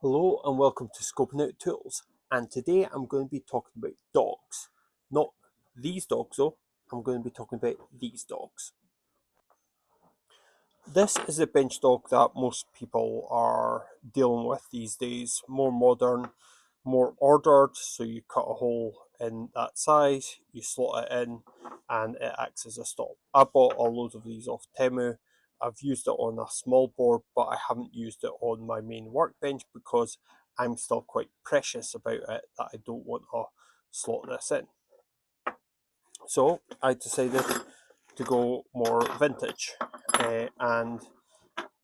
Hello and welcome to Scoping Out Tools, and today I'm going to be talking about dogs. Not these dogs though, I'm going to be talking about these dogs. This is a bench dog that most people are dealing with these days. More modern, more ordered, so you cut a hole in that size, you slot it in, and it acts as a stop. I bought a load of these off Temu. I've used it on a small board, but I haven't used it on my main workbench because I'm still quite precious about it that I don't want to slot this in. So I decided to go more vintage, and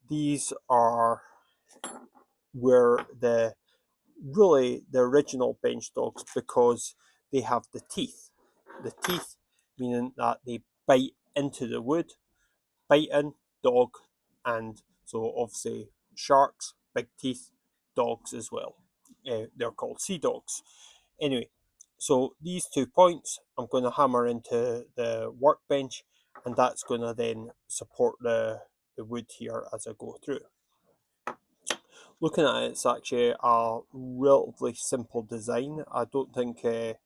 these are were the original bench dogs because they have the teeth. The teeth meaning that they bite into the wood, bite in dog, and so obviously sharks, big teeth, dogs as well. They're called sea dogs. Anyway, so these 2 points I'm going to hammer into the workbench, and that's going to then support the wood here as I go through. Looking at it, it's actually a relatively simple design. I don't think if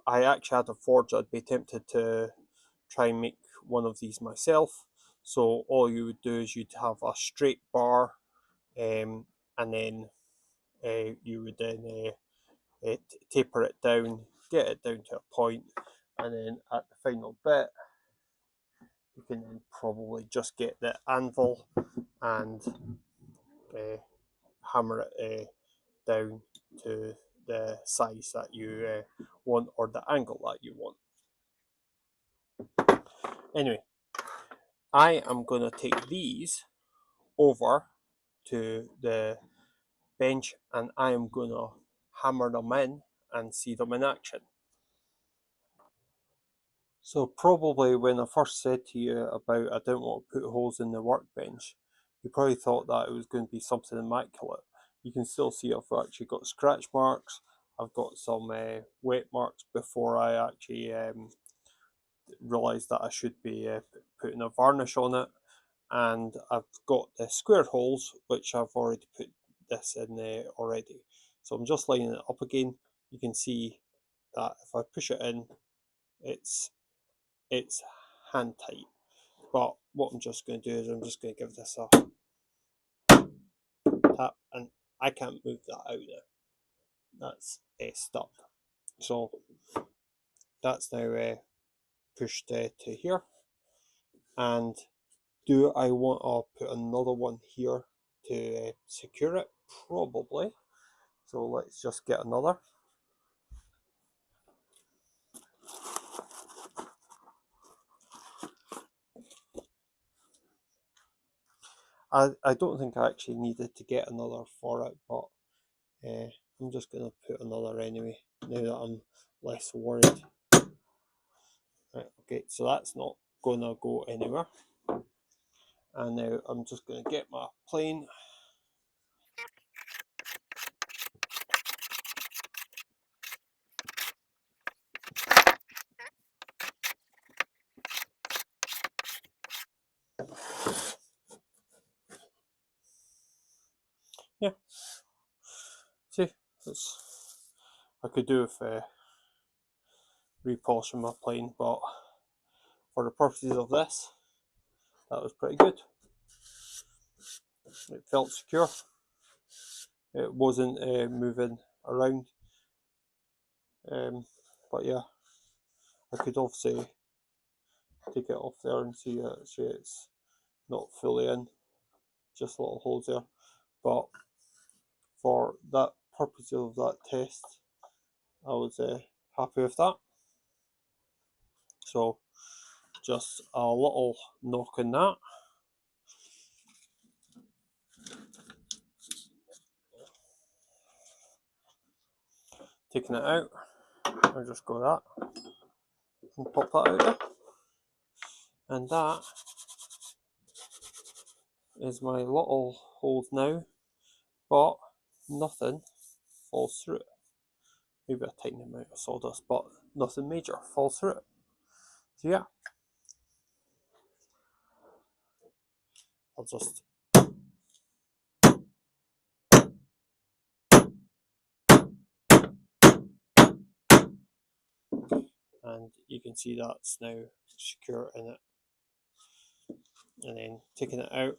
I actually had a forge, I'd be tempted to try and make one of these myself. So all you would do is you'd have a straight bar, and then you would then taper it down, get it down to a point, and then at the final bit, you can then probably just get the anvil and hammer it down to the size that you want or the angle that you want. Anyway, I am going to take these over to the bench and I am going to hammer them in and see them in action. So probably when I first said to you about I don't want to put holes in the workbench, you probably thought that it was going to be something immaculate. You can still see I've actually got scratch marks. I've got some wet marks before I actually realised that I should be putting a varnish on it. And I've got the square holes which I've already put this in there already. So I'm just lining it up again. You can see that if I push it in, it's hand tight. But what I'm just going to do is I'm just going to give this a tap, and I can't move that out there. That's stuck. So that's now pushed to here. And do I want to put another one here to secure it? Probably. So let's just get another. I don't think I actually needed to get another for it, but I'm just going to put another anyway, now that I'm less worried. Right, okay, so that's not going to go anywhere. And now I'm just going to get my plane. Yeah, see, I could do with repolishing my plane, but for the purposes of this, that was pretty good. It felt secure. It wasn't moving around. But yeah, I could obviously take it off there and see it's not fully in, just little holes there. But for that purpose of that test, I was happy with that. So just a little knock on that. Taking it out, I just go that and pop that out there. And that is my little holes now, but nothing falls through it. Maybe a tiny amount of sawdust, but nothing major falls through it. So yeah, I'll just and you can see that's now secure in it. And then taking it out,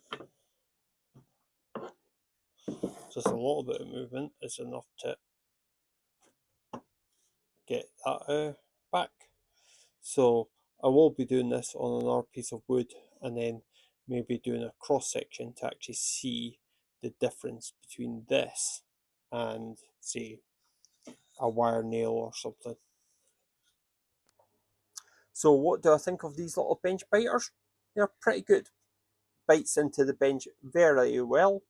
just a little bit of movement is enough to get that back. So I will be doing this on another piece of wood, and then maybe doing a cross section to actually see the difference between this and, say, a wire nail or something. So what do I think of these little bench biters? They're pretty good. Bites into the bench very well,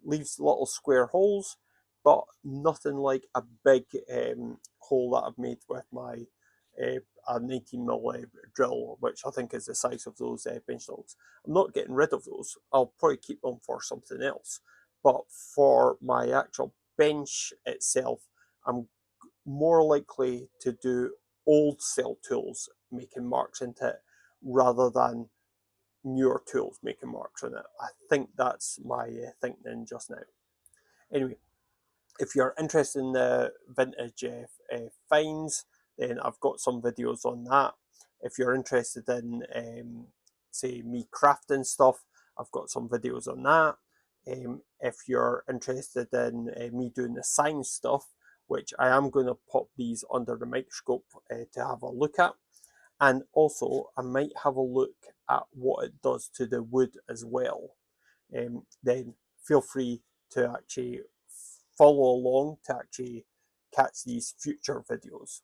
leaves little square holes, but nothing like a big hole that I've made with my a 19mm drill, which I think is the size of those bench dogs. I'm not getting rid of those. I'll probably keep them for something else. But for my actual bench itself, I'm more likely to do old cell tools making marks into it rather than newer tools making marks on it. I think that's my thinking just now. Anyway, if you're interested in the vintage finds, then I've got some videos on that. If you're interested in, say, me crafting stuff, I've got some videos on that. If you're interested in me doing the science stuff, which I am going to pop these under the microscope to have a look at. And also, I might have a look at what it does to the wood as well. Then feel free to actually follow along to actually catch these future videos.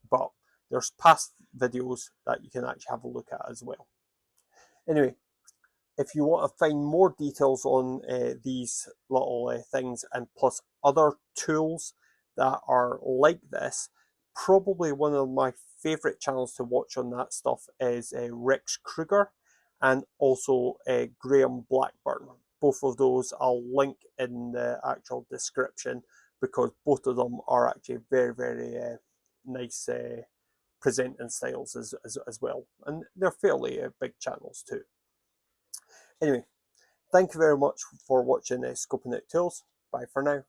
But there's past videos that you can actually have a look at as well. Anyway, if you want to find more details on these little things and plus other tools that are like this, probably one of my favorite channels to watch on that stuff is Rex Kreuger and also Graham Blackburn. Both of those I'll link in the actual description because both of them are actually very, very nice presenting styles as well. And they're fairly big channels too. Anyway, thank you very much for watching Scoping Out Tools. Bye for now.